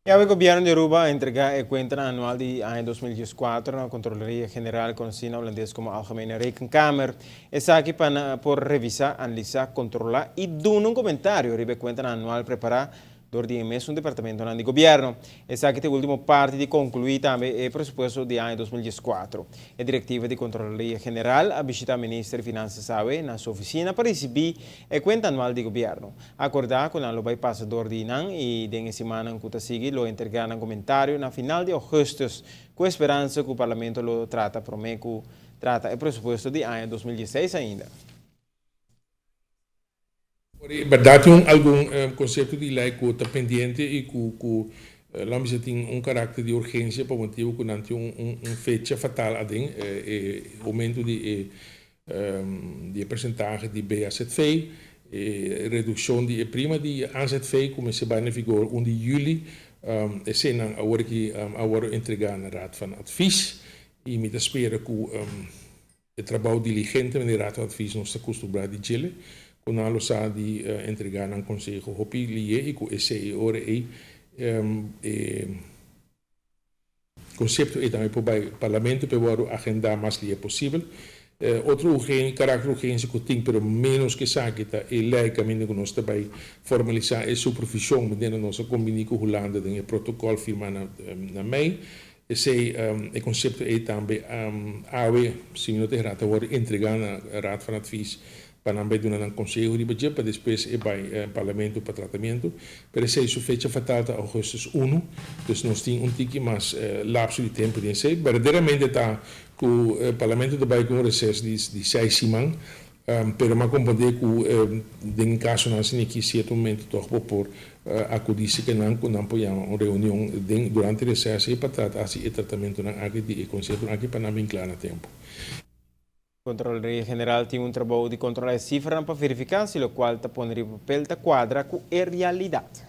E el gobierno de Aruba entrega el cuenta anual de año 2014 a la Controloría General conocida holandés como Algemene Rekenkamer. Está aquí por revisar, analizar, controlar y dar un comentario sobre el cuenta anual preparada door die mes un departamento de gobierno. Essa aqui é a última parte de concluir também o pressuposto de ano 2014. A diretiva de Controladoria General a visitar o Ministro de Finanças na sua oficina para receber a conta anual do governo. Acordar com o bypassador de INAN e de semana que sigue lo entregar um comentário na final de agosto, com a esperança que o Parlamento lo trata prometo trata o pressuposto de ano 2016 ainda. Verdade, algum conceito de lei que está pendente e que lá tem caráter de urgência por motivo que não tem fecha fatal adem aumento de percentagem de BAZV, redução de prima de AZV começa a vigor 1 de julho, e sen agora que agora entregar na Raad van Advies e me espera que o trabalho diligente na Raad van Advies não está acostumado de Chile. Quando a sa di entregar al Consejo Hopi Lie e com esse ora conceito e também para o Parlamento para agendar mais lie possível. Outro caráter urgência que tem, pero menos que sabe que é lei caminho que nós também formalizar a supervisão dentro da nossa combinação com a Holanda tem o protocolo firmado na mei. Esse conceito é também se não tem rata agora entregar na Raad van Advies para não ver um conselho de budget para depois ir para o parlamento para tratamento. Para isso, a fecha fatal até agosto 1, então nós temos tique mais lapso de tempo de ser. Verdadeiramente está que o parlamento também com um recesso de 6 semanas, pero mas compreender que em caso não se que certo momento toch por acudir que não apoiar uma reunião durante o recesso e para tratar assim o tratamento não aqui de conceito aqui para não vinclar no tempo. Controladoria General tem trabalho de controlar as cifras para verificar se o qual está pondo o papel da quadra com a realidade.